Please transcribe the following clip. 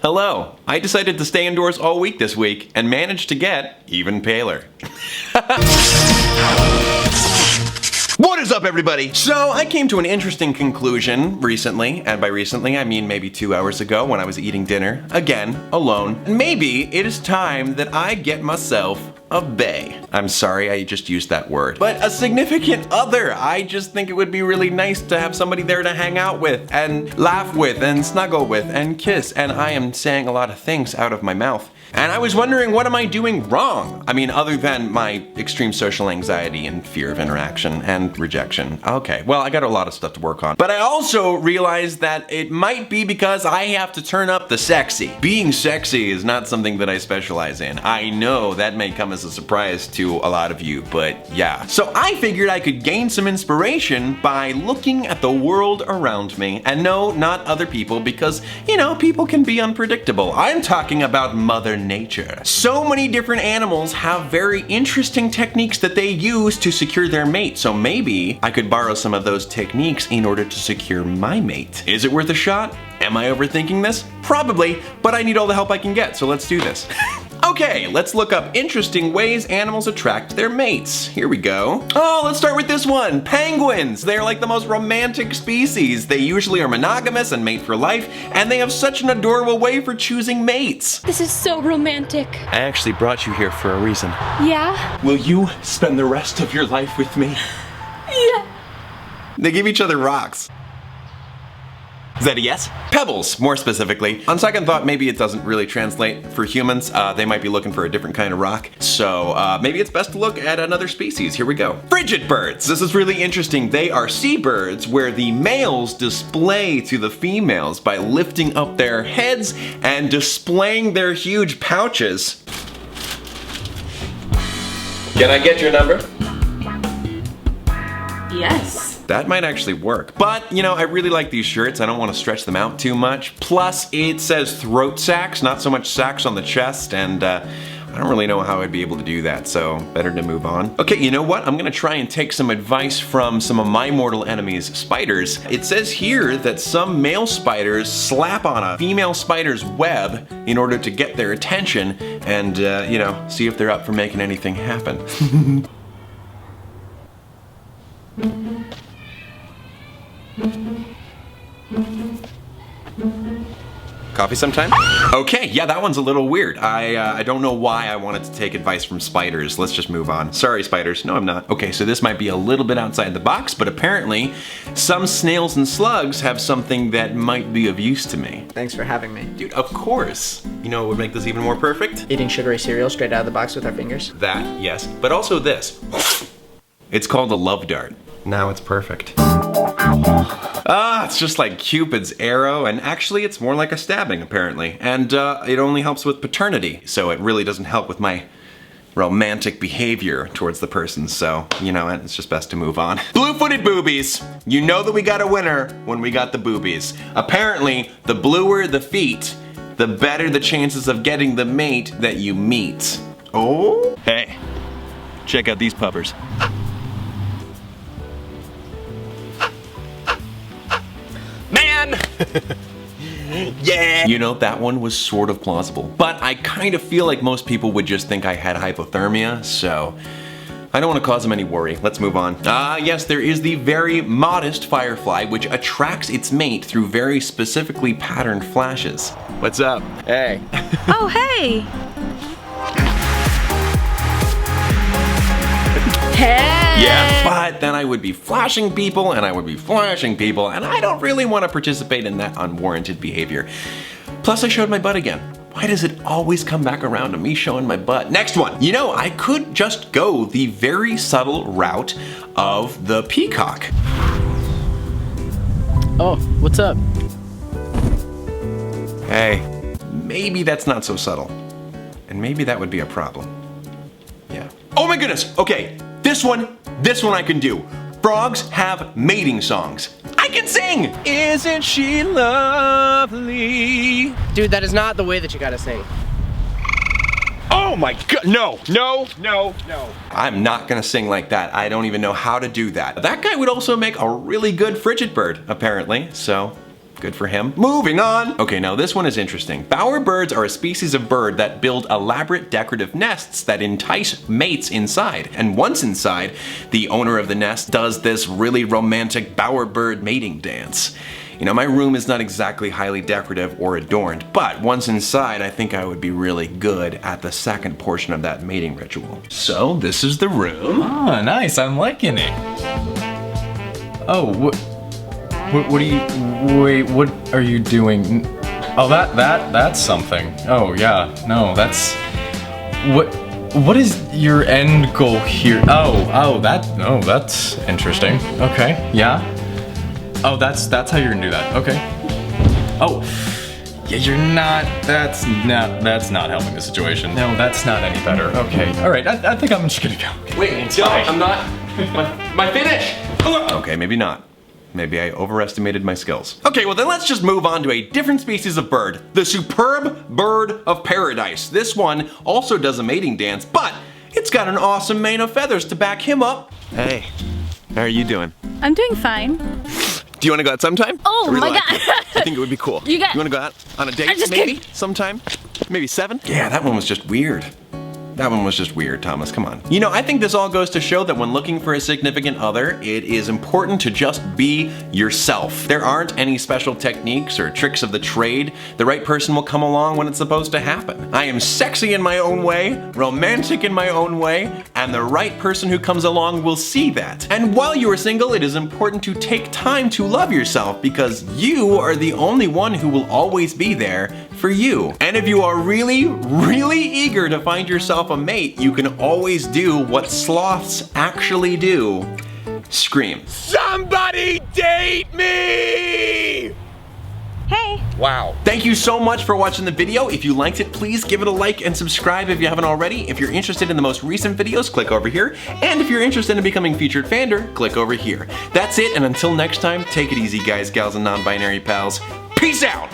Hello, I decided to stay indoors all week this week and managed to get even paler. What is up, everybody? So I came to an interesting conclusion recently, and by recently I mean maybe 2 hours ago when I was eating dinner, again, alone. And maybe it is time that I get myself a bae. I'm sorry I just used that word. But a significant other. I just think it would be really nice to have somebody there to hang out with and laugh with and snuggle with and kiss. And I am saying a lot of things out of my mouth. And I was wondering, what am I doing wrong? I mean, other than my extreme social anxiety and fear of interaction and rejection. Okay, well, I got a lot of stuff to work on. But I also realized that it might be because I have to turn up the sexy. Being sexy is not something that I specialize in. I know that may come as a surprise to a lot of you, but yeah. So I figured I could gain some inspiration by looking at the world around me. And no, not other people, because, you know, people can be unpredictable. I'm talking about Mother Nature. So many different animals have very interesting techniques that they use to secure their mate, so maybe I could borrow some of those techniques in order to secure my mate. Is it worth a shot? Am I overthinking this? Probably, but I need all the help I can get, so let's do this. Okay, let's look up interesting ways animals attract their mates. Here we go. Oh, let's start with this one. Penguins. They're like the most romantic species. They usually are monogamous and mate for life, and they have such an adorable way for choosing mates. This is so romantic. I actually brought you here for a reason. Yeah? Will you spend the rest of your life with me? Yeah. They give each other rocks. Is that a yes? Pebbles, more specifically. On second thought, maybe it doesn't really translate for humans. They might be looking for a different kind of rock. So maybe it's best to look at another species. Here we go. Frigid birds. This is really interesting. They are seabirds where the males display to the females by lifting up their heads and displaying their huge pouches. Can I get your number? Yes. That might actually work. But, you know, I really like these shirts. I don't want to stretch them out too much. Plus, it says throat sacs, not so much sacs on the chest, and I don't really know how I'd be able to do that, so better to move on. Okay, you know what? I'm gonna try and take some advice from some of my mortal enemies, spiders. It says here that some male spiders slap on a female spider's web in order to get their attention and, you know, see if they're up for making anything happen. Coffee sometime? Okay, yeah, that one's a little weird. I don't know why I wanted to take advice from spiders. Let's just move on. Sorry, spiders. No, I'm not. Okay, so this might be a little bit outside the box, but apparently some snails and slugs have something that might be of use to me. Thanks for having me. Dude, of course. You know what would make this even more perfect? Eating sugary cereal straight out of the box with our fingers? That, yes. But also this. It's called a love dart. Now it's perfect. It's just like Cupid's arrow, and actually it's more like a stabbing, apparently. And it only helps with paternity, so it really doesn't help with my romantic behavior towards the person, so, you know, it's just best to move on. Blue-footed boobies. You know that we got a winner when we got the boobies. Apparently, the bluer the feet, the better the chances of getting the mate that you meet. Oh? Hey, check out these puppers. Man! Yeah! You know, that one was sort of plausible. But I kind of feel like most people would just think I had hypothermia, so I don't want to cause them any worry. Let's move on. Yes, there is the very modest Firefly, which attracts its mate through very specifically patterned flashes. What's up? Hey. Oh, hey! Hey! Yeah, but then I would be flashing people, and I would be flashing people, and I don't really want to participate in that unwarranted behavior. Plus, I showed my butt again. Why does it always come back around to me showing my butt? Next one. You know, I could just go the very subtle route of the peacock. Oh, what's up? Hey, maybe that's not so subtle. And maybe that would be a problem. Yeah. Oh my goodness, okay. This one I can do. Frogs have mating songs. I can sing! Isn't she lovely? Dude, that is not the way that you gotta sing. Oh my god, no. I'm not gonna sing like that. I don't even know how to do that. That guy would also make a really good frigid bird, apparently, so Good for him. Moving on. Okay, now this one is interesting. Bowerbirds are a species of bird that build elaborate decorative nests that entice mates inside. And once inside, the owner of the nest does this really romantic bowerbird mating dance. You know, my room is not exactly highly decorative or adorned, but once inside, I think I would be really good at the second portion of that mating ritual. So, this is the room. Oh, nice. I'm liking it. Oh, what are you, wait, what are you doing? Oh, that's something. Oh, yeah, no, that's, what is your end goal here? Oh, that's interesting. Okay, yeah. Oh, that's how you're gonna do that. Okay. Oh, yeah, you're not. That's not helping the situation. No, that's not any better. Okay. All right. I think I'm just gonna go. Wait, Joan, I'm not. My finish. Okay, maybe not. Maybe I overestimated my skills. Okay, well then let's just move on to a different species of bird. The superb bird of paradise. This one also does a mating dance, but it's got an awesome mane of feathers to back him up. Hey, how are you doing? I'm doing fine. Do you want to go out sometime? Oh I really my like God. it. I think it would be cool. You want to go out on a date I'm just maybe kidding. sometime? Maybe 7? Yeah, that one was just weird. That one was just weird, Thomas, come on. You know, I think this all goes to show that when looking for a significant other, it is important to just be yourself. There aren't any special techniques or tricks of the trade. The right person will come along when it's supposed to happen. I am sexy in my own way, romantic in my own way, and the right person who comes along will see that. And while you are single, it is important to take time to love yourself because you are the only one who will always be there for you. And if you are really, really eager to find yourself a mate, you can always do what sloths actually do. Scream. Somebody date me! Hey. Wow. Thank you so much for watching the video. If you liked it, please give it a like and subscribe if you haven't already. If you're interested in the most recent videos, click over here. And if you're interested in becoming featured fander, click over here. That's it, and until next time, take it easy, guys, gals, and non-binary pals. Peace out!